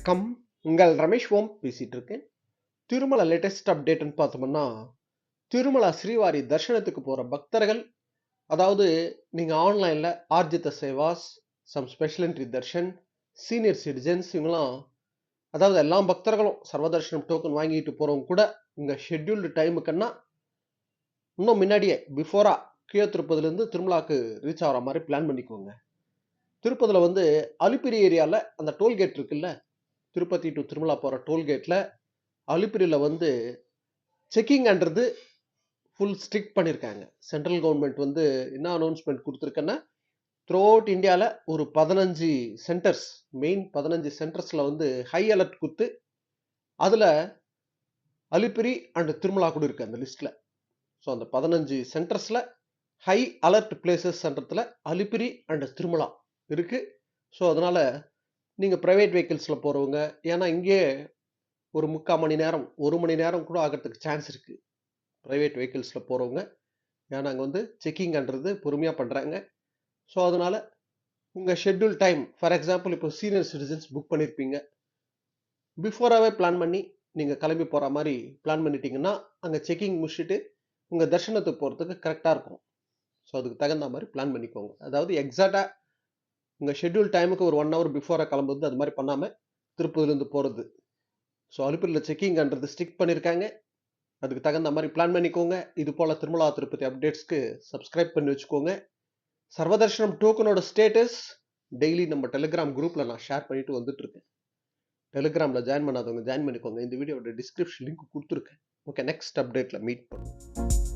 வணக்கம். உங்கள் ரமேஷ் ஓம் பேசிட்டு இருக்கேன். திருமலை லேட்டஸ்ட் அப்டேட்னு பார்த்தோம்னா, திருமலா ஸ்ரீவாரி தர்ஷனத்துக்கு போற பக்தர்கள், அதாவது நீங்க ஆன்லைன்ல Arjitha Sevas, some special entry darshan, senior citizens இவங்கலாம், அதாவது எல்லா பக்தர்களும் சர்வதர்ஷனம் டோக்கன் வாங்கிட்டு போறவங்க கூட உங்க ஷெட்யூல்டு டைமுக்குன்னா இன்னும் முன்னாடியே பிஃபோரா கீழ திருப்பதிலேருந்து திருமலாக்கு ரீச் ஆகிற மாதிரி பிளான் பண்ணிக்கோங்க. திருப்பதியில் வந்து அலிப்பிரி ஏரியாவில் அந்த டோல்கேட் இருக்குல்ல, திருப்பதி டு திருமலா போகிற டோல்கேட்டில் அலிப்பிரியில் வந்து செக்கிங்ன்றது ஃபுல் ஸ்ட்ரிக்ட் பண்ணியிருக்காங்க. சென்ட்ரல் கவர்மெண்ட் வந்து என்ன அனௌன்ஸ்மெண்ட் கொடுத்துருக்கேன்னா, த்ரூ அவுட் இந்தியாவில் ஒரு 15 சென்டர்ஸ், மெயின் 15 சென்டர்ஸில் வந்து ஹை அலர்ட் கொடுத்து, அதில் அலிப்பிரி அண்ட் திருமலா கூட இருக்குது அந்த லிஸ்ட்டில். ஸோ அந்த 15 சென்டர்ஸில் ஹை அலர்ட் பிளேசஸ்ன்றதுல அலிப்பிரி அண்ட் திருமலா இருக்குது. ஸோ அதனால் நீங்கள் ப்ரைவேட் வெஹிக்கிள்ஸில் போகிறவங்க, ஏன்னா இங்கே ஒரு 3/4 மணி நேரம் 1 மணி நேரம் கூட ஆகிறதுக்கு சான்ஸ் இருக்குது ப்ரைவேட் வெஹிக்கிள்ஸில் போகிறவங்க. ஏன்னா அங்கே வந்து செக்கிங்ன்றது பொறுமையாக பண்ணுறாங்க. ஸோ அதனால் உங்கள் ஷெட்யூல் டைம், ஃபார் எக்ஸாம்பிள் இப்போ சீனியர் சிட்டிசன்ஸ் புக் பண்ணியிருப்பீங்க, பிஃபோராகவே பிளான் பண்ணி நீங்கள் கிளம்பி போகிற மாதிரி பிளான் பண்ணிட்டீங்கன்னா அங்கே செக்கிங் முடிச்சுட்டு உங்கள் தர்ஷனத்துக்கு போகிறதுக்கு கரெக்டாக இருக்கும். ஸோ அதுக்கு தகுந்த மாதிரி பிளான் பண்ணிக்கோங்க. அதாவது எக்ஸாக்டாக உங்கள் ஷெட்யூல் டைமுக்கு ஒரு 1 ஹவர் பிஃபோராக கிளம்புறது அது மாதிரி பண்ணாமல் திருப்பதிலேருந்து போகிறது. ஸோ அலிப்பிரியில் செக்கிங்ன்றது ஸ்ட்ரிக்ட் பண்ணியிருக்காங்க. அதுக்கு தகுந்த மாதிரி பிளான் பண்ணிக்கோங்க. இது போல் திருமலா திருப்பதி அப்டேட்ஸ்க்கு சப்ஸ்கிரைப் பண்ணி வச்சுக்கோங்க. சர்வதர்ஷனம் டோக்கனோட ஸ்டேட்டஸ் டெய்லி நம்ம டெலிகிராம் குரூப்பில் நான் ஷேர் பண்ணிட்டு வந்துட்டுருக்கேன். டெலிகிராமில் ஜாயின் பண்ணாதவங்க ஜாயின் பண்ணிக்கோங்க. இந்த வீடியோட டிஸ்கிரிப்ஷன் லிங்க் கொடுத்துருக்கேன். ஓகே, நெக்ஸ்ட் அப்டேட்டில் மீட் பண்ணுவோம்.